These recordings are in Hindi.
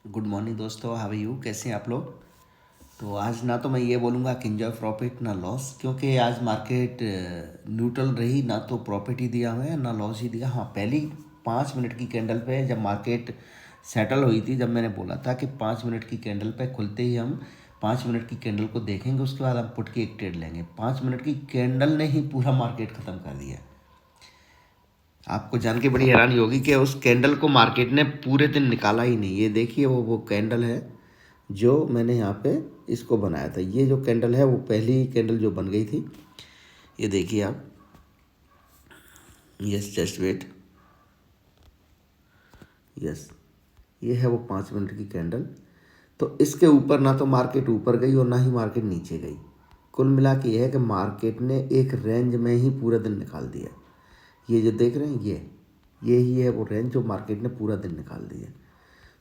गुड मॉर्निंग दोस्तों, हाउ आर यू? कैसे हैं आप लोग? तो आज ना तो मैं ये बोलूँगा कि एंजॉय प्रॉफिट ना लॉस, क्योंकि आज मार्केट न्यूट्रल रही, ना तो प्रॉफिट ही दिया हुआ है ना लॉस ही दिया। हाँ, पहली 5 मिनट की कैंडल पे जब मार्केट सेटल हुई थी, जब मैंने बोला था कि 5 मिनट की कैंडल पे खुलते ही हम 5 मिनट की कैंडल को देखेंगे, उसके बाद हम पुट की एक ट्रेड लेंगे। 5 मिनट की कैंडल ने ही पूरा मार्केट ख़त्म कर दिया। आपको जान के बड़ी हैरानी होगी कि उस कैंडल को मार्केट ने पूरे दिन निकाला ही नहीं। ये देखिए, वो कैंडल है जो मैंने यहाँ पे इसको बनाया था। ये जो कैंडल है वो पहली कैंडल जो बन गई थी। ये देखिए आप, यस जस्ट वेट, यस, ये है वो 5 मिनट की कैंडल। तो इसके ऊपर ना तो मार्केट ऊपर गई और ना ही मार्केट नीचे गई। कुल मिला के ये है कि मार्केट ने एक रेंज में ही पूरा दिन निकाल दिया। ये जो देख रहे हैं, ये ही है वो रेंज जो मार्केट ने पूरा दिन निकाल दिया।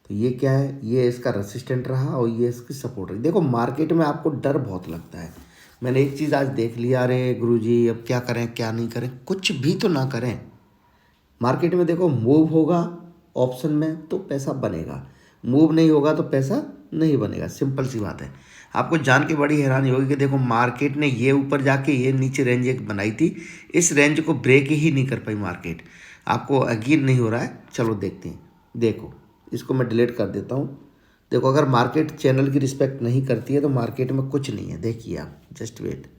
तो ये क्या है, ये इसका रेसिस्टेंट रहा और ये इसकी सपोर्ट रही। देखो, मार्केट में आपको डर बहुत लगता है। मैंने एक चीज़ आज देख लिया, अरे गुरुजी अब क्या करें क्या नहीं करें, कुछ भी तो ना करें। मार्केट में देखो, मूव होगा ऑप्शन में तो पैसा बनेगा, मूव नहीं होगा तो पैसा नहीं बनेगा। सिंपल सी बात है। आपको जान के बड़ी हैरानी होगी कि देखो, मार्केट ने ये ऊपर जाके ये नीचे रेंज एक बनाई थी, इस रेंज को ब्रेक ही नहीं कर पाई मार्केट। आपको यकीन नहीं हो रहा है? चलो देखते हैं। देखो, इसको मैं डिलीट कर देता हूँ। देखो, अगर मार्केट चैनल की रिस्पेक्ट नहीं करती है तो मार्केट में कुछ नहीं है। देखिए आप, जस्ट वेट,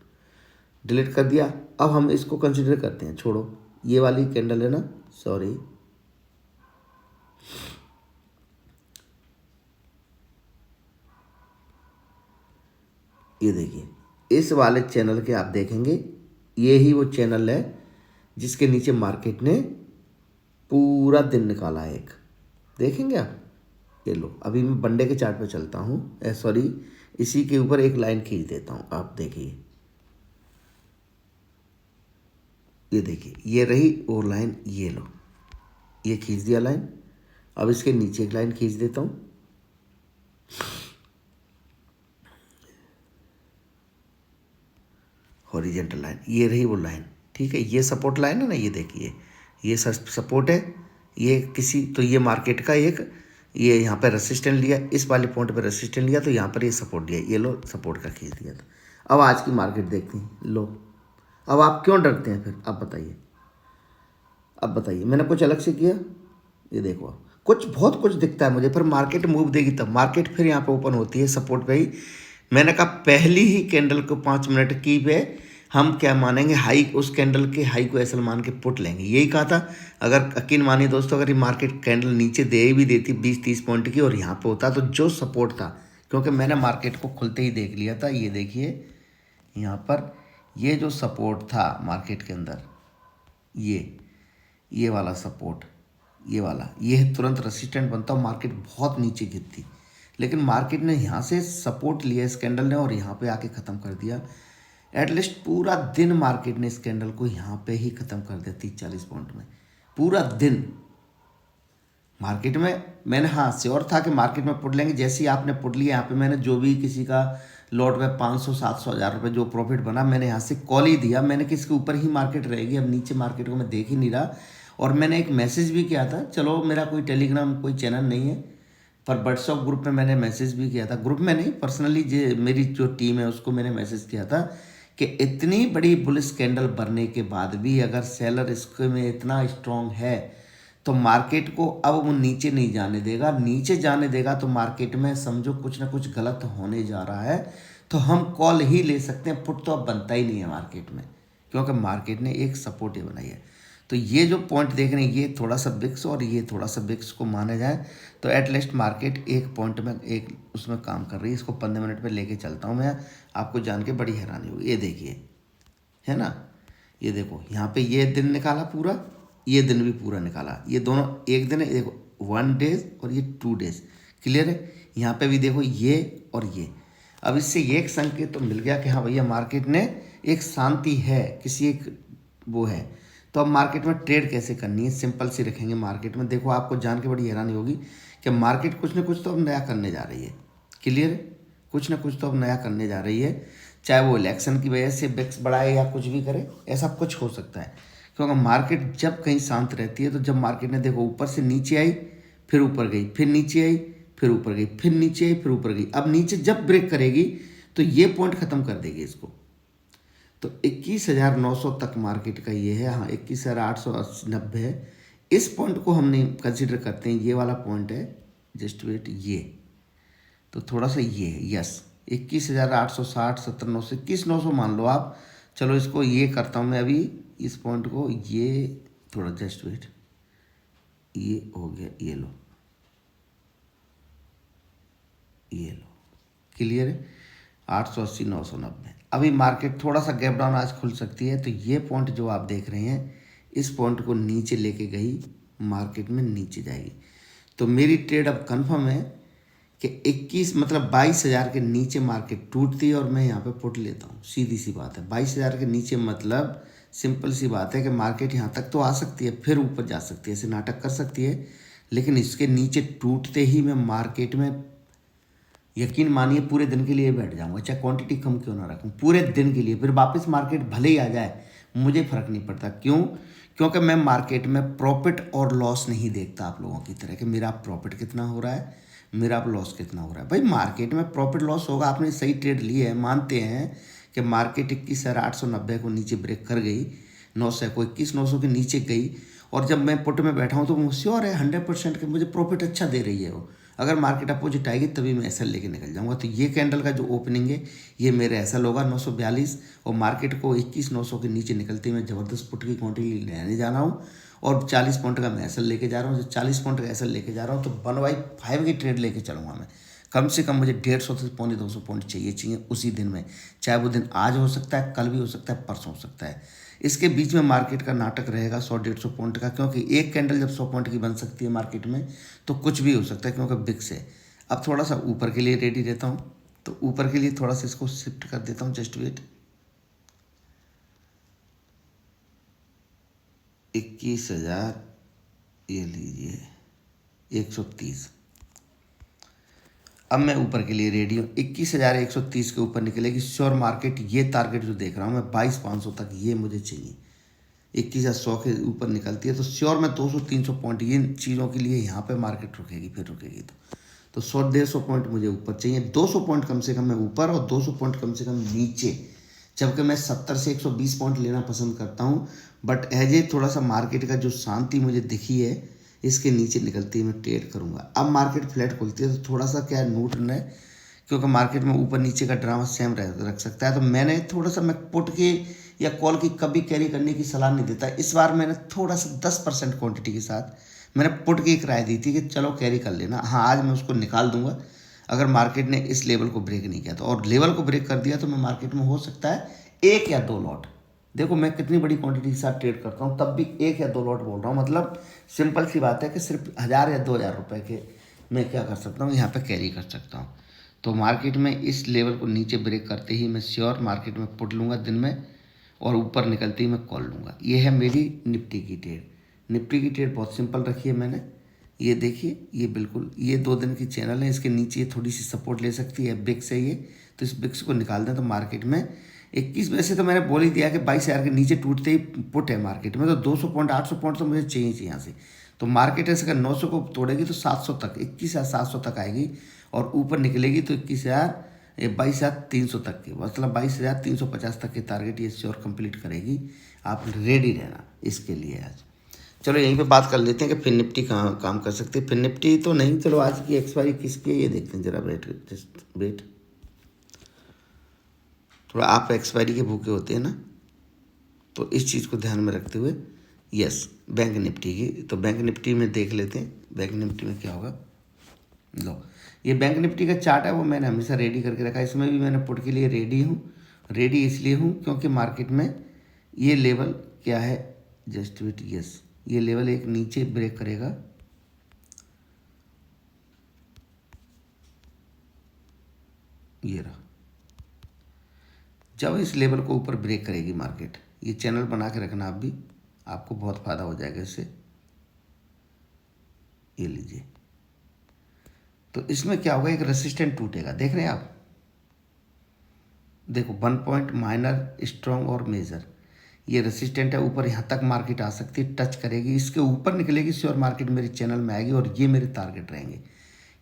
डिलीट कर दिया। अब हम इसको कंसिडर करते हैं, छोड़ो, ये वाली कैंडल है ना, सॉरी, ये देखिए, इस वाले चैनल के आप देखेंगे, ये ही वो चैनल है जिसके नीचे मार्केट ने पूरा दिन निकाला है एक। देखेंगे आप, ये लो, अभी मैं बंडे के चार्ट पे चलता हूँ, सॉरी, इसी के ऊपर एक लाइन खींच देता हूँ। आप देखिए, ये देखिए, ये रही वो लाइन, ये लो, ये खींच दिया लाइन। अब इसके नीचे एक लाइन खींच देता हूँ, हॉरिजेंटल लाइन, ये रही वो लाइन। ठीक है, ये सपोर्ट लाइन है ना, ये देखिए, ये सपोर्ट है। ये किसी तो ये मार्केट का एक, ये यहाँ पे रेसिस्टेंट लिया, इस वाले पॉइंट पे रेसिस्टेंट लिया, तो यहाँ पर ये सपोर्ट दिया, ये लो सपोर्ट का खींच दिया था। अब आज की मार्केट देखते हैं, लो। अब आप क्यों डरते हैं फिर? अब बताइए, अब बताइए, मैंने कुछ अलग से किया? ये देखो, आप कुछ बहुत कुछ दिखता है मुझे, फिर मार्केट मूव देगी तब। मार्केट फिर यहाँ पे ओपन होती है सपोर्ट पे ही। मैंने कहा पहली ही कैंडल को 5 मिनट की पे हम क्या मानेंगे, हाई, उस कैंडल के हाई को एसल मान के पुट लेंगे, यही कहा था। अगर यकीन मानिए दोस्तों, अगर ये मार्केट कैंडल नीचे दे भी देती 20-30 पॉइंट की और यहाँ पे होता तो जो सपोर्ट था, क्योंकि मैंने मार्केट को खुलते ही देख लिया था। ये देखिए यहाँ पर, ये जो सपोर्ट था मार्केट के अंदर, ये वाला सपोर्ट, ये वाला, ये तुरंत रेसिस्टेंट बनता और मार्केट बहुत नीचे गिरती। लेकिन मार्केट ने यहाँ से सपोर्ट लिया इस कैंडल ने और यहाँ पे आके ख़त्म कर दिया। एटलीस्ट पूरा दिन मार्केट ने इस कैंडल को यहाँ पे ही ख़त्म कर दिया 30-40 पॉइंट में, पूरा दिन मार्केट में। मैंने, हाँ, श्योर था कि मार्केट में पुट लेंगे। जैसे ही आपने पुट लिया यहाँ पे, मैंने जो भी किसी का लॉट में 500, 700, 1000 रुपये जो प्रॉफिट बना, मैंने यहाँ से कॉल ही दिया। मैंने कि इसके ऊपर ही मार्केट रहेगी, अब नीचे मार्केट को मैं देख ही नहीं रहा। और मैंने एक मैसेज भी किया था, चलो मेरा कोई टेलीग्राम कोई चैनल नहीं है, पर व्हाट्सअप ग्रुप में मैंने मैसेज भी किया था, ग्रुप में नहीं, पर्सनली जो मेरी जो टीम है उसको मैंने मैसेज किया था कि इतनी बड़ी बुलिश कैंडल बनने के बाद भी अगर सेलर इसके में इतना स्ट्रांग है तो मार्केट को अब वो नीचे नहीं जाने देगा। नीचे जाने देगा तो मार्केट में समझो कुछ ना कुछ गलत होने जा रहा है। तो हम कॉल ही ले सकते हैं, पुट तो अब बनता ही नहीं है मार्केट में, क्योंकि मार्केट ने एक सपोर्ट ही बनाई है। तो ये जो पॉइंट देख रहे हैं, ये थोड़ा सा बिक्स और ये थोड़ा सा बिक्स को माना जाए तो एटलीस्ट मार्केट एक पॉइंट में एक उसमें काम कर रही है। इसको 15 मिनट में लेके चलता हूँ मैं, आपको जान के बड़ी हैरानी होगी। ये देखिए, है ना, ये देखो, यहाँ पे ये दिन निकाला पूरा, ये दिन भी पूरा निकाला। ये दोनों एक दिन है, देखो 1 डेज और ये 2 डेज, क्लियर है। यहाँ पे भी देखो ये और ये। अब इससे ये एक संकेत तो मिल गया कि हाँ भैया, मार्केट ने एक शांति है, किसी एक वो है। तो अब मार्केट में ट्रेड कैसे करनी है, सिंपल सी रखेंगे मार्केट में। देखो, आपको जान के बड़ी हैरानी होगी कि मार्केट कुछ ना कुछ तो अब नया करने जा रही है, क्लियर है, कुछ ना कुछ तो अब नया करने जा रही है। चाहे वो इलेक्शन की वजह से बिक्स बढ़ाए या कुछ भी करे, ऐसा कुछ हो सकता है। क्योंकि मार्केट जब कहीं शांत रहती है, तो जब मार्केट ने देखो ऊपर से नीचे आई, फिर ऊपर गई, फिर नीचे आई, फिर ऊपर गई, फिर नीचे आई, फिर ऊपर गई। अब नीचे जब ब्रेक करेगी तो ये पॉइंट ख़त्म कर देगी इसको। तो 21,900 तक मार्केट का ये है। हाँ, 21,890 है। इस पॉइंट को हमने कंसिडर करते हैं, ये वाला पॉइंट है, जस्ट वेट, ये तो थोड़ा सा ये है, यस, 21,860, 17,900, 21,900 मान लो आप। चलो इसको ये करता हूँ मैं अभी, इस पॉइंट को, ये थोड़ा जस्ट वेट, ये हो गया, ये लो, ये लो, क्लियर है, 880, 990। अभी मार्केट थोड़ा सा गैप डाउन आज खुल सकती है। तो ये पॉइंट जो आप देख रहे हैं, इस पॉइंट को नीचे लेके गई, मार्केट में नीचे जाएगी। तो मेरी ट्रेड अब कंफर्म है कि 21 मतलब 22,000 के नीचे मार्केट टूटती है और मैं यहाँ पे पुट लेता हूँ। सीधी सी बात है, 22,000 के नीचे मतलब सिंपल सी बात है कि मार्केट यहाँ तक तो आ सकती है, फिर ऊपर जा सकती है, ऐसे नाटक कर सकती है, लेकिन इसके नीचे टूटते ही मैं मार्केट में, यकीन मानिए, पूरे दिन के लिए बैठ जाऊंगा, चाहे क्वांटिटी कम क्यों ना रखूं, पूरे दिन के लिए। फिर वापस मार्केट भले ही आ जाए, मुझे फ़र्क नहीं पड़ता। क्यों? क्योंकि मैं मार्केट में प्रॉफिट और लॉस नहीं देखता आप लोगों की तरह कि मेरा प्रॉफिट कितना हो रहा है, मेरा लॉस कितना हो रहा है। भाई मार्केट में प्रॉफिट लॉस होगा, आपने सही ट्रेड ली है, मानते हैं कि मार्केट 21,890 को नीचे ब्रेक कर गई, 900 को 21,900 के नीचे गई, और जब मैं पुट में बैठा हूँ तो मुझे श्योर है 100% कि मुझे प्रॉफिट अच्छा दे रही है वो। अगर मार्केट अपोजिट आएगी तभी मैं एसएल लेके निकल जाऊंगा। तो ये कैंडल का जो ओपनिंग है, ये मेरे एसएल होगा 942, और मार्केट को 21,900 के नीचे निकलते मैं ज़बरदस्त पुट की क्वांटिटी लेने जा रहा हूँ, और 40 पॉइंट का मैं एसएल लेके जा रहा हूँ। जब 40 पॉइंट का एसएल लेके जा रहा हूँ तो 1/5 की ट्रेड लेके चलूँगा मैं। कम से कम मुझे 150 से 200 पॉइंट चाहिए उसी दिन में, चाहे वो दिन आज हो सकता है, कल भी हो सकता है, परसों हो सकता है। इसके बीच में मार्केट का नाटक रहेगा 100-150 पॉइंट का, क्योंकि एक कैंडल जब 100 पॉइंट की बन सकती है मार्केट में तो कुछ भी हो सकता है, क्योंकि बिक्स है। अब थोड़ा सा ऊपर के लिए रेडी रहता हूँ, तो ऊपर के लिए थोड़ा सा इसको शिफ्ट कर देता हूँ, जस्ट वेट, 21,000, ये लीजिए 130। अब मैं ऊपर के लिए रेडी हूँ, 21,130 के ऊपर निकलेगी श्योर मार्केट। ये टारगेट जो देख रहा हूँ मैं 22,500 तक, ये मुझे चाहिए। 21,100 के ऊपर निकलती है तो श्योर मैं 200-300 पॉइंट, ये चीज़ों के लिए यहाँ पे मार्केट रुकेगी, फिर रुकेगी तो 100-150 पॉइंट मुझे ऊपर चाहिए, 200 पॉइंट कम से कम मैं ऊपर और 200 पॉइंट कम से कम नीचे। जबकि मैं 70 से 120 पॉइंट लेना पसंद करता हूँ, बट एज ए थोड़ा सा मार्केट का जो शांति मुझे दिखी है, इसके नीचे निकलती है मैं ट्रेड करूँगा। अब मार्केट फ्लैट खुलती है तो थोड़ा सा क्या न्यूट्रल है, क्योंकि मार्केट में ऊपर नीचे का ड्रामा सेम रख सकता है। तो मैंने थोड़ा सा, मैं पुट की या कॉल की कभी कैरी करने की सलाह नहीं देता। इस बार मैंने थोड़ा सा 10% क्वांटिटी के साथ मैंने पुट की एक राय दी थी कि चलो कैरी कर लेना। हाँ, आज मैं उसको निकाल दूंगा अगर मार्केट ने इस लेवल को ब्रेक नहीं किया तो, और लेवल को ब्रेक कर दिया तो मैं मार्केट में हो सकता है 1 या 2 लॉट, देखो मैं कितनी बड़ी क्वांटिटी के साथ ट्रेड करता हूँ, तब भी 1 या 2 लॉट बोल रहा हूँ। मतलब सिंपल सी बात है कि सिर्फ 1,000 या 2,000 रुपये के मैं क्या कर सकता हूँ, यहाँ पे कैरी कर सकता हूँ। तो मार्केट में इस लेवल को नीचे ब्रेक करते ही मैं श्योर मार्केट में पुट लूँगा दिन में, और ऊपर निकलते ही मैं कॉल लूँगा। ये है मेरी निफ्टी की ट्रेड। निफ्टी की ट्रेड बहुत सिंपल रखी है मैंने, ये देखिए, ये बिल्कुल, ये 2 दिन की चैनल है, इसके नीचे थोड़ी सी सपोर्ट ले सकती है, बिक्स है ये, तो इस बिक्स को निकाल दें तो मार्केट में 21, वैसे तो मैंने बोल ही दिया कि 22,000 के नीचे टूटते ही पुट है मार्केट में, तो 200 पॉइंट 800 पॉइंट तो मुझे चाहिए यहाँ से। तो मार्केट ऐसे अगर 900 को तोड़ेगी तो 700 तक, 21,700 तक आएगी, और ऊपर निकलेगी तो 22,300 तक की, मतलब 22,350 तक के टारगेट ये श्योर कंप्लीट करेगी। आप रेडी रहना इसके लिए। आज चलो यहीं पे बात कर लेते हैं कि फिर निफ्टी कहाँ काम कर सकते हैं। फिर निफ्टी तो नहीं, चलो आज की एक्सपायरी किसकी है ये देखते हैं, जरा वेट, थोड़ा आप एक्सपायरी के भूखे होते हैं ना, तो इस चीज़ को ध्यान में रखते हुए, यस, बैंक निफ्टी की, तो बैंक निफ्टी में देख लेते हैं बैंक निफ्टी में क्या होगा। लो, ये बैंक निफ्टी का चार्ट है, वो मैंने हमेशा रेडी करके रखा है। इसमें भी मैंने पुट के लिए रेडी हूँ। रेडी इसलिए हूँ क्योंकि मार्केट में ये लेवल क्या है, जस्ट वेट, यस, ये लेवल एक नीचे ब्रेक करेगा, ये रहा। जब इस लेवल को ऊपर ब्रेक करेगी मार्केट, ये चैनल बना के रखना आप भी, आपको बहुत फ़ायदा हो जाएगा इससे। ये लीजिए, तो इसमें क्या होगा, एक रेसिस्टेंट टूटेगा, देख रहे हैं आप, देखो 1 पॉइंट माइनर, स्ट्रॉन्ग और मेजर, ये रेसिस्टेंट है, ऊपर यहाँ तक मार्केट आ सकती है, टच करेगी, इसके ऊपर निकलेगी श्योर मार्केट मेरे चैनल में आएगी, और ये मेरे टारगेट रहेंगे।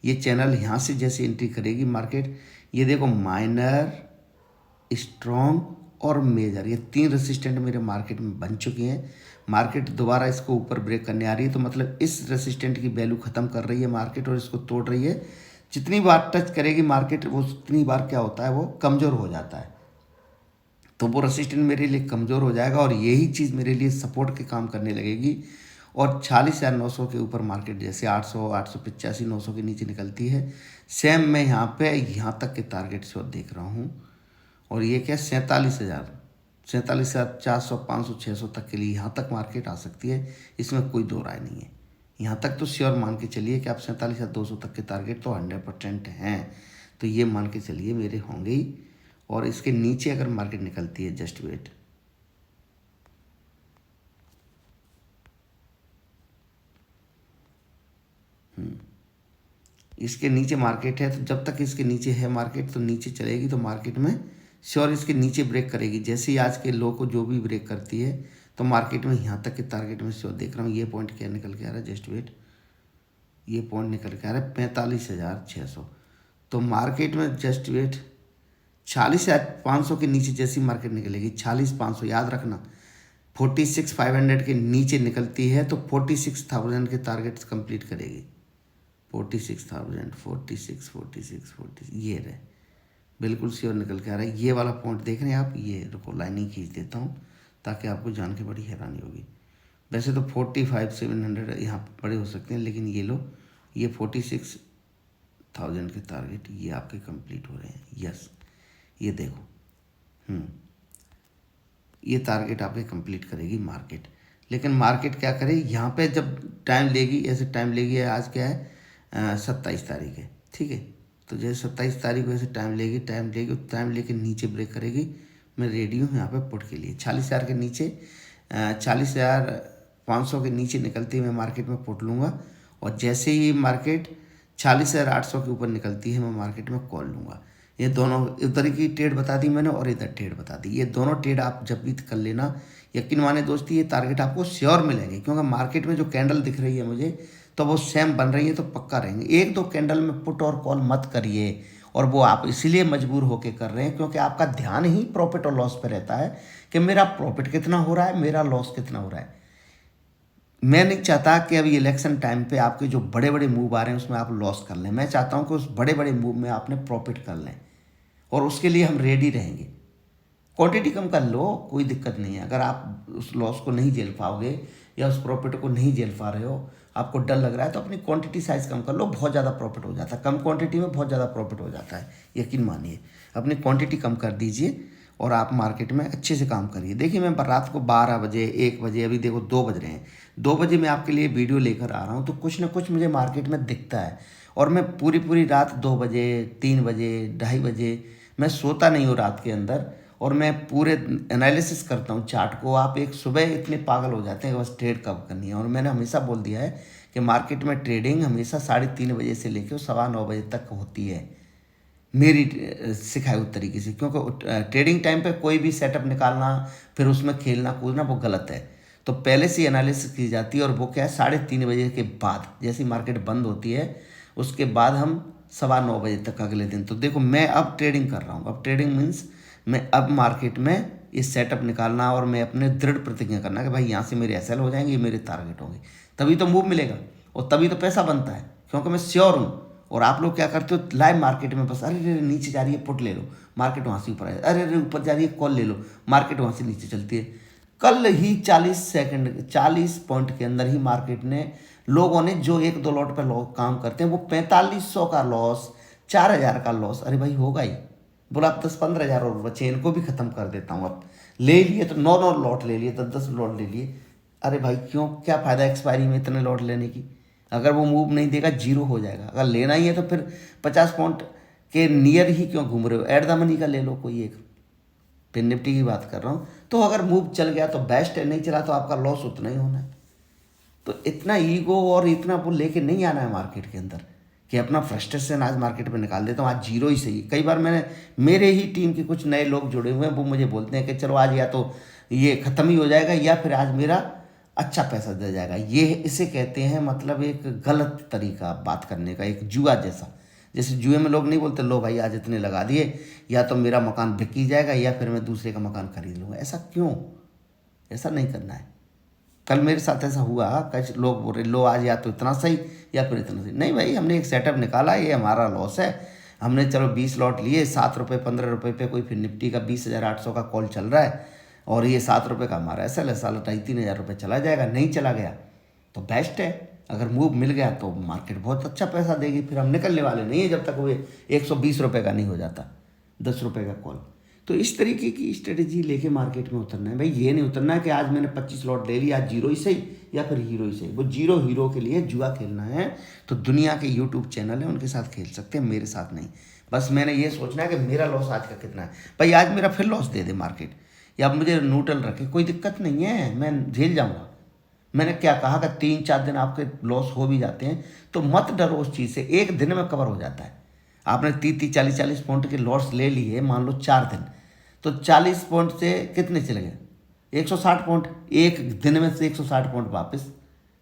ये चैनल यहाँ से जैसे एंट्री करेगी मार्केट, ये देखो माइनर, स्ट्रॉन्ग और मेजर, ये 3 रेसिस्टेंट मेरे मार्केट में बन चुकी हैं। मार्केट दोबारा इसको ऊपर ब्रेक करने आ रही है, तो मतलब इस रेसिस्टेंट की वैल्यू ख़त्म कर रही है मार्केट और इसको तोड़ रही है। जितनी बार टच करेगी मार्केट, वो उतनी बार क्या होता है, वो कमज़ोर हो जाता है। तो वो रेसिस्टेंट मेरे लिए कमज़ोर हो जाएगा और यही चीज़ मेरे लिए सपोर्ट के काम करने लगेगी। और 40,900 के ऊपर मार्केट जैसे 800, 885, 900 के नीचे निकलती है, सेम मैं यहाँ पे यहाँ तक के टारगेट से देख रहा हूँ। और ये क्या, 47,400, 500, 600 तक के लिए यहाँ तक मार्केट आ सकती है, इसमें कोई दो राय नहीं है। यहाँ तक तो श्योर मान के चलिए कि आप 47,200 तक के टारगेट तो 100% हैं, तो ये मान के चलिए मेरे होंगे ही। और इसके नीचे अगर मार्केट निकलती है, जस्ट वेट, इसके नीचे मार्केट है, तो जब तक इसके नीचे है मार्केट तो नीचे चलेगी, तो मार्केट में श्योर इसके नीचे ब्रेक करेगी। जैसे ही आज के लो को जो भी ब्रेक करती है, तो मार्केट में यहाँ तक के टारगेट में श्योर देख रहा हूँ। ये पॉइंट क्या निकल के आ रहा है, जस्ट वेट, ये पॉइंट निकल के आ रहा है 45,600। तो मार्केट में जस्ट वेट 46,500 के नीचे जैसी मार्केट निकलेगी, 46,500 याद रखना, 46,500 के नीचे निकलती है तो 46,000 के टारगेट्स कंप्लीट करेगी। 46,000, 46, ये रहे, बिल्कुल श्योर निकल के आ रहा है। ये वाला पॉइंट देख रहे हैं आप, ये रुको लाइनिंग खींच देता हूँ ताकि आपको जान के बड़ी हैरानी होगी। वैसे तो 45,700 यहाँ बड़े हो सकते हैं, लेकिन ये लो, ये 46,000 के टारगेट ये आपके कंप्लीट हो रहे हैं। यस, ये देखो, ये टारगेट आपके कंप्लीट करेगी मार्केट। लेकिन मार्केट क्या करे, यहाँ पे जब टाइम लेगी, ऐसे टाइम लेगी, आज क्या है 27 तारीख है, ठीक है, तो जैसे 27 तारीख को ऐसे टाइम लेगी, टाइम लेके नीचे ब्रेक करेगी। मैं रेडी हूँ यहाँ पे पुट के लिए 40,000 के नीचे, 40,500 के नीचे निकलती है मैं मार्केट में पुट लूँगा। और जैसे ही मार्केट 40,800 के ऊपर निकलती है, मैं मार्केट में कॉल लूँगा। ये दोनों इधर की ट्रेड बता दी मैंने और इधर ट्रेड बता दी, ये दोनों ट्रेड आप जब भी कर लेना, यकीन माने दोस्ती ये टारगेट आपको श्योर मिलेंगे। क्योंकि मार्केट में जो कैंडल दिख रही है मुझे, तो वो सेम बन रही है, तो पक्का रहेंगे। एक दो कैंडल में पुट और कॉल मत करिए, और वो आप इसीलिए मजबूर होके कर रहे हैं क्योंकि आपका ध्यान ही प्रॉफिट और लॉस पे रहता है कि मेरा प्रॉफिट कितना हो रहा है, मेरा लॉस कितना हो रहा है। मैं नहीं चाहता कि अभी इलेक्शन टाइम पे आपके जो बड़े बड़े मूव आ रहे हैं उसमें आप लॉस कर लें। मैं चाहता हूं कि उस बड़े बड़े मूव में आपने प्रॉफिट कर लें, और उसके लिए हम रेडी रहेंगे। क्वांटिटी कम कर लो, कोई दिक्कत नहीं है। अगर आप उस लॉस को नहीं झेल पाओगे या उस प्रॉफिट को नहीं झेल पा रहे हो, आपको डर लग रहा है, तो अपनी क्वांटिटी साइज़ कम कर लो, बहुत ज़्यादा प्रॉफिट हो जाता है। कम क्वांटिटी में बहुत ज़्यादा प्रॉफिट हो जाता है, यकीन मानिए। अपनी क्वांटिटी कम कर दीजिए और आप मार्केट में अच्छे से काम करिए। देखिए मैं रात को 12 बजे, 1 बजे, अभी देखो 2 बज रहे हैं, 2 बजे मैं आपके लिए वीडियो लेकर आ रहा हूँ, तो कुछ ना कुछ मुझे मार्केट में दिखता है। और मैं पूरी रात 2 बजे, 3 बजे, 2:30 बजे मैं सोता नहीं हूँ रात के अंदर, और मैं पूरे एनालिसिस करता हूँ चार्ट को। आप एक सुबह इतने पागल हो जाते हैं कि बस ट्रेड कब करनी है। और मैंने हमेशा बोल दिया है कि मार्केट में ट्रेडिंग हमेशा 3:30 बजे से लेकर 9:15 बजे तक होती है, मेरी सिखाए हुए तरीके से। क्योंकि ट्रेडिंग टाइम पे कोई भी सेटअप निकालना, फिर उसमें खेलना कूदना, वो गलत है। तो पहले से एनालिसिस की जाती है, और वो क्या है 3:30 बजे के बाद, जैसी मार्केट बंद होती है उसके बाद हम 9:15 बजे तक अगले दिन। तो देखो मैं अब ट्रेडिंग कर रहा हूँ। अब ट्रेडिंग मीन्स मैं अब मार्केट में इस सेटअप निकालना, और मैं अपने दृढ़ प्रतिज्ञा करना कि भाई यहाँ से मेरे एसएल हो जाएंगे, ये मेरे टारगेट होंगे, तभी तो मूव मिलेगा और तभी तो पैसा बनता है। क्योंकि मैं श्योर हूँ। और आप लोग क्या करते हो, लाइव मार्केट में बस, अरे रे नीचे जा रही है पुट ले लो, मार्केट वहाँ से ऊपर आ जाए, अरे रे ऊपर जा रही है कॉल ले लो, मार्केट वहाँ से नीचे चलती है। कल ही 40 सेकंड, 40 पॉइंट के अंदर ही मार्केट ने, लोगों ने जो 1-2 लॉट पर काम करते हैं, वो 4500 का लॉस, 4000 का लॉस, अरे भाई होगा ही। बोला अब 10-15 हज़ार और बचे, इनको भी खत्म कर देता हूँ। अब ले लिए तो 9 लॉट ले लिए, 10 लॉट ले लिए, अरे भाई क्यों, क्या फ़ायदा एक्सपायरी में इतने लॉट लेने की। अगर वो मूव नहीं देगा, जीरो हो जाएगा। अगर लेना ही है तो फिर 50 पॉइंट के नियर ही क्यों घूम रहे हो, एट द मनी का ले लो कोई एक। फिर निफ्टी की बात कर रहा हूँ। तो अगर मूव चल गया तो बेस्ट है, नहीं चला तो आपका लॉस उतना ही होना है। तो इतना ईगो और इतना वो लेके नहीं आना है मार्केट के अंदर कि अपना फ्रस्ट्रेशन आज मार्केट में निकाल देता हूँ, आज जीरो ही सही। कई बार मैंने, मेरे ही टीम के कुछ नए लोग जुड़े हुए हैं, वो मुझे बोलते हैं कि चलो आज या तो ये ख़त्म ही हो जाएगा, या फिर आज मेरा अच्छा पैसा दे जाएगा। ये इसे कहते हैं मतलब एक गलत तरीका बात करने का, एक जुआ जैसा। जैसे जुए में लोग नहीं बोलते लो भाई आज इतने लगा दिए, या तो मेरा मकान बिक ही जाएगा या फिर मैं दूसरे का मकान खरीद लूँगा। ऐसा क्यों? ऐसा नहीं करना है। कल मेरे साथ ऐसा हुआ, कुछ लोग बोल रहे लो आज या तो इतना सही या फिर इतना सही। नहीं भाई, हमने एक सेटअप निकाला, ये हमारा लॉस है। हमने चलो 20 लॉट लिए, 7 रुपये 15 रुपये पे कोई फिर निफ्टी का 20,800 का कॉल चल रहा है और ये 7 रुपये का हमारा ऐसा है, साला 2,500-3,000 रुपये चला जाएगा। नहीं चला गया तो बेस्ट है, अगर मूव मिल गया तो मार्केट बहुत अच्छा पैसा देगी। फिर हम निकलने वाले नहीं है जब तक वो 120 रुपये का नहीं हो जाता, 10 रुपये का कॉल। तो इस तरीके की स्ट्रेटेजी लेके मार्केट में उतरना है भाई। ये नहीं उतरना है कि आज मैंने 25 लॉट ले लिया, आज जीरो ही सही या फिर हीरो ही सही। वो जीरो हीरो के लिए जुआ खेलना है तो दुनिया के यूट्यूब चैनल है उनके साथ खेल सकते हैं, मेरे साथ नहीं। बस मैंने ये सोचना है कि मेरा लॉस आज का कितना है। भाई आज मेरा फिर लॉस दे दे मार्केट या मुझे न्यूट्रल रखे, कोई दिक्कत नहीं है, मैं झेल जाऊँगा। मैंने क्या कहा कि 3-4 दिन आपके लॉस हो भी जाते हैं तो मत डरो उस चीज़ से, एक दिन में कवर हो जाता है। आपने 30-40 पॉइंट के लॉस ले लिए मान लो 4 दिन, तो 40 पॉइंट से कितने चले गए? 160 पॉइंट। एक दिन में से 160 पॉइंट वापस।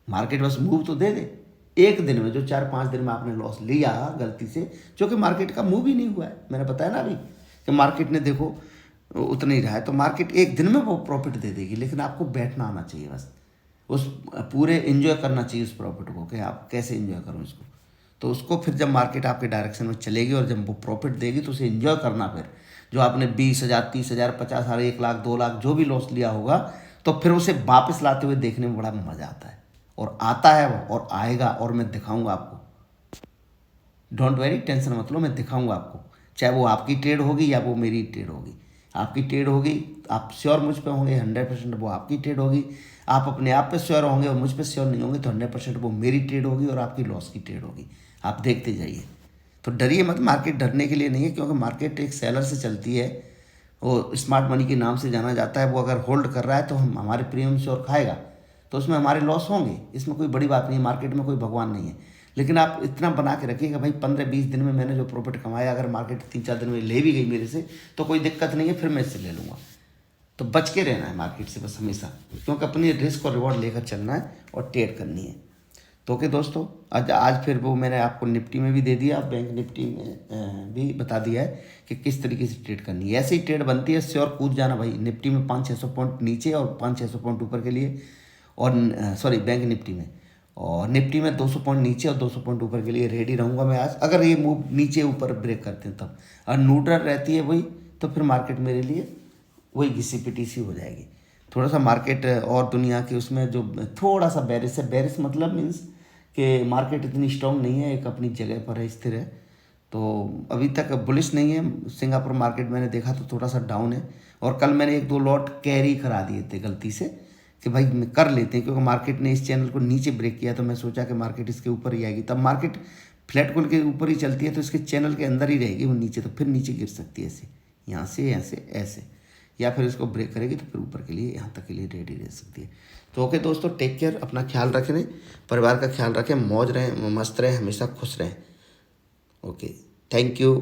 मार्केट बस मूव तो दे दे एक दिन में। जो 4-5 दिन में आपने लॉस लिया गलती से, जो कि मार्केट का मूव ही नहीं हुआ है, मैंने बताया ना अभी कि मार्केट ने देखो उतना ही रहा है, तो मार्केट एक दिन में वो प्रॉफिट दे देगी। लेकिन आपको बैठना आना चाहिए, बस उस पूरे एंजॉय करना चाहिए उस प्रॉफिट को कि आप कैसे एंजॉय करो इसको। तो उसको फिर जब मार्केट आपके डायरेक्शन में चलेगी और जब वो प्रॉफिट देगी तो उसे एंजॉय करना। फिर जो आपने 20,000 30,000 50,000 1 लाख 2 लाख जो भी लॉस लिया होगा, तो फिर उसे वापस लाते हुए देखने में बड़ा मज़ा आता है, और आता है वो और आएगा, और मैं दिखाऊंगा आपको। डोंट वेरी, टेंशन मत लो, मैं दिखाऊंगा आपको। चाहे वो आपकी ट्रेड होगी या वो मेरी ट्रेड होगी। आपकी ट्रेड होगी आप श्योर मुझ पे होंगे 100%, वो आपकी ट्रेड होगी। आप अपने आप पे श्योर होंगे और मुझ पे श्योर नहीं होंगे तो 100% वो मेरी ट्रेड होगी और आपकी लॉस की ट्रेड होगी। आप देखते जाइए। तो डरिए मत, मार्केट डरने के लिए नहीं है, क्योंकि मार्केट एक सेलर से चलती है। वो स्मार्ट मनी के नाम से जाना जाता है। वो अगर होल्ड कर रहा है तो हम हमारे प्रीमियम से और खाएगा, तो उसमें हमारे लॉस होंगे, इसमें कोई बड़ी बात नहीं है। मार्केट में कोई भगवान नहीं है। लेकिन आप इतना बना के रखिएगा भाई 15-20 दिन में मैंने जो प्रॉफिट कमाया, अगर मार्केट 3-4 दिन में ले भी गई मेरे से तो कोई दिक्कत नहीं है, फिर मैं इससे ले लूँगा। तो बच के रहना है मार्केट से बस हमेशा, क्योंकि अपनी रिस्क और रिवॉर्ड लेकर चलना है और ट्रेड करनी है। तो ओके दोस्तों, आज फिर वो मैंने आपको निफ्टी में भी दे दिया, बैंक निफ्टी में भी बता दिया है कि किस तरीके से ट्रेड करनी है। ऐसे ही ट्रेड बनती है, श्योर कूद जाना भाई। निफ्टी में 500-600 पॉइंट नीचे और 500-600 पॉइंट ऊपर के लिए, और सॉरी बैंक निफ्टी में, और निफ्टी में 200 पॉइंट नीचे और 200 पॉइंट ऊपर के लिए रेडी रहूँगा मैं आज। अगर ये मूव नीचे ऊपर ब्रेक करते हैं तब, और न्यूट्रल रहती है वही, तो फिर मार्केट मेरे लिए वही घिसी पिटी सी हो जाएगी। थोड़ा सा मार्केट और दुनिया के उसमें जो थोड़ा सा बेरिश है, बेरिश मतलब मीन्स कि मार्केट इतनी स्ट्रॉन्ग नहीं है, एक अपनी जगह पर है, स्थिर है। तो अभी तक बुलिश नहीं है। सिंगापुर मार्केट मैंने देखा तो थोड़ा सा डाउन है, और कल मैंने 1-2 लॉट कैरी करा दिए थे गलती से कि भाई कर लेते हैं, क्योंकि मार्केट ने इस चैनल को नीचे ब्रेक किया तो मैं सोचा कि मार्केट इसके ऊपर ही आएगी। तब मार्केट फ्लैट कॉल के ऊपर ही चलती है तो इसके चैनल के अंदर ही रहेगी वो नीचे, तो फिर नीचे गिर सकती है ऐसे, यहाँ से ऐसे ऐसे, या फिर इसको ब्रेक करेगी तो फिर ऊपर के लिए यहाँ तक के लिए रेडी रह सकती है। तो ओके दोस्तों, टेक केयर, अपना ख्याल रखें, परिवार का ख्याल रखें, मौज रहें, मस्त रहें, हमेशा खुश रहें। Okay, thank you.